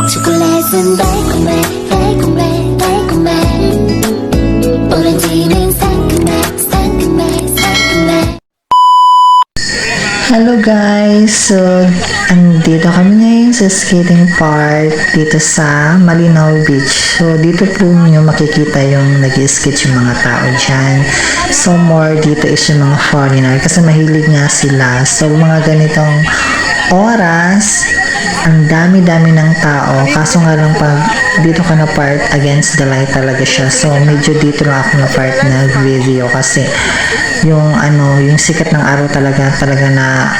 초콜릿은 달콤해 달콤해 달콤해 오렌지는 상큼해 상큼해 상큼해. Hello guys! So, andito kami ngayon sa skating park dito sa Malinaw Beach. So, dito po nyo makikita yung nag-skate yung mga tao dyan. So, more dito is yung mga foreigner kasi mahilig nga sila. So, mga ganitong oras, ang dami-dami ng tao. Kaso nga lang pag dito ka na part, against the light talaga siya. So, medyo dito lang ako na part na video kasi yung sikat ng araw talaga na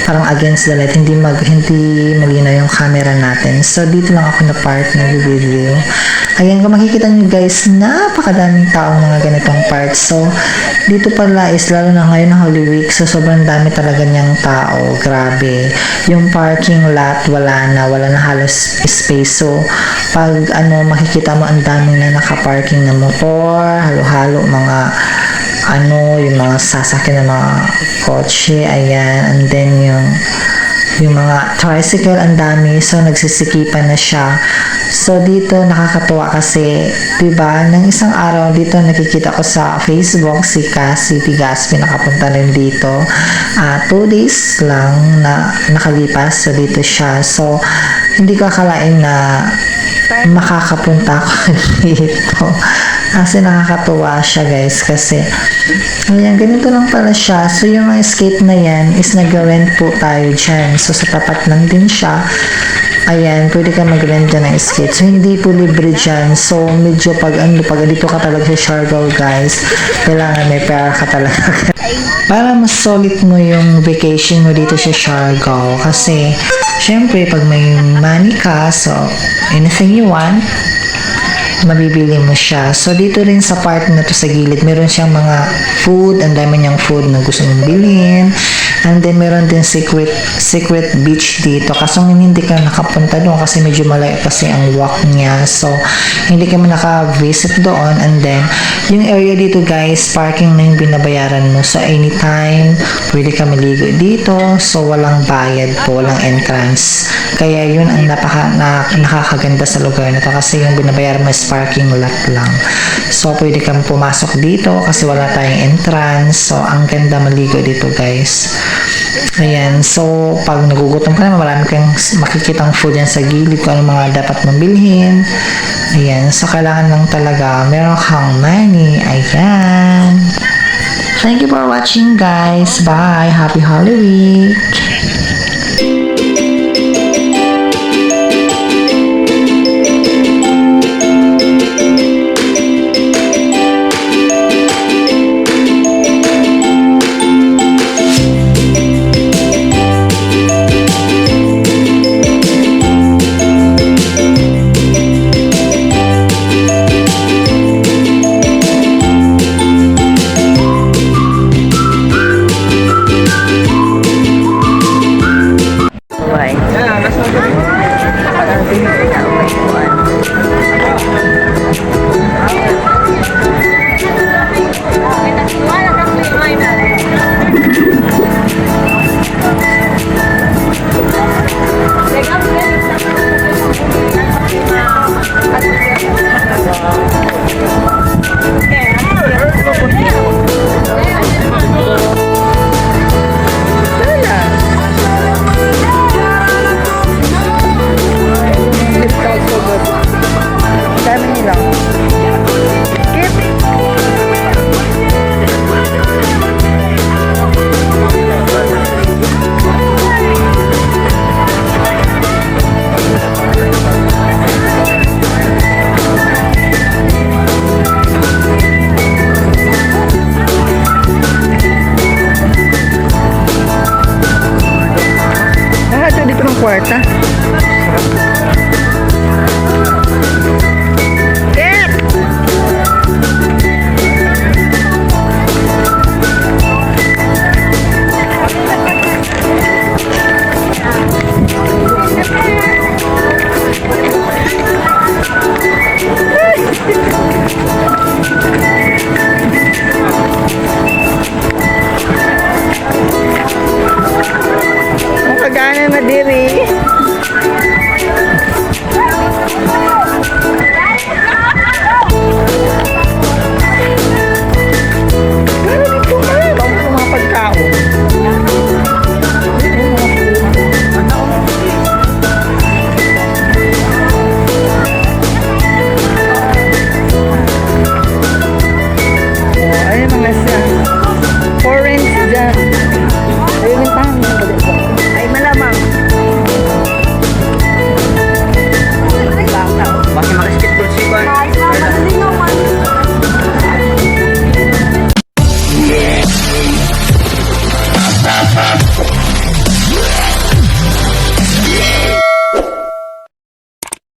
parang against the light, hindi malinaw yung camera natin. So, dito lang ako na part na video. Ayan, kung makikita nyo guys, napakadaming taong mga ganitong part. So, dito pala is lalo na ngayon na Holy Week. So, sobrang dami talaga niyang tao. Grabe. Yung parking lot, wala na halos space. So, pag makikita mo ang dami na nakaparking na motor, halo-halo, yung mga sasakyan ng mga kotse, ayan, and then yung mga tricycle, ang dami, so nagsisikipan na siya. So dito nakakatuwa kasi, diba, ng isang araw dito nakikita ko sa Facebook si Cassie Tigaspi nakapunta rin dito. 2 days lang na nakalipas, so dito siya. So hindi ko akalain na makakapunta ako dito. Kasi nakakatuwa siya guys kasi ayan, ganito lang pala siya. So yung mga skate na yan is nag-rent po tayo dyan. So sa tapat lang din siya. Ayan, pwede ka mag-rent dyan ng skate. So hindi po libre dyan. So medyo pag dito ka talaga sa Siargao guys, kailangan may pera ka talaga. Para mas solid mo yung vacation mo dito sa Siargao. Kasi syempre pag may money ka, so anything you want, mabibili mo siya. So, dito rin sa part na to sa gilid, meron siyang mga food, ang dami niyang food na gusto mong bilhin. And then, meron din secret beach dito. Kaso hindi ka nakapunta doon kasi medyo malayo kasi ang walk niya. So, hindi kami naka-visit doon. And then, yung area dito guys, parking na yung binabayaran mo. So, anytime, pwede ka maligo dito. So, walang bayad po, walang entrance. Kaya yun ang nakakaganda sa lugar na to kasi yung binabayaran mo is parking lot lang. So, pwede kang pumasok dito kasi wala tayong entrance. So, ang ganda maligo dito guys. Ayan. So, pag nagugutom ka naman, marami kang makikitang food yan sa gilid kung ano mga dapat mong bilhin. Ayan. So, kailangan lang talaga meron kang money. Ayan. Thank you for watching guys. Bye. Happy Holy Week. Kwarta. Ang kagana na diri.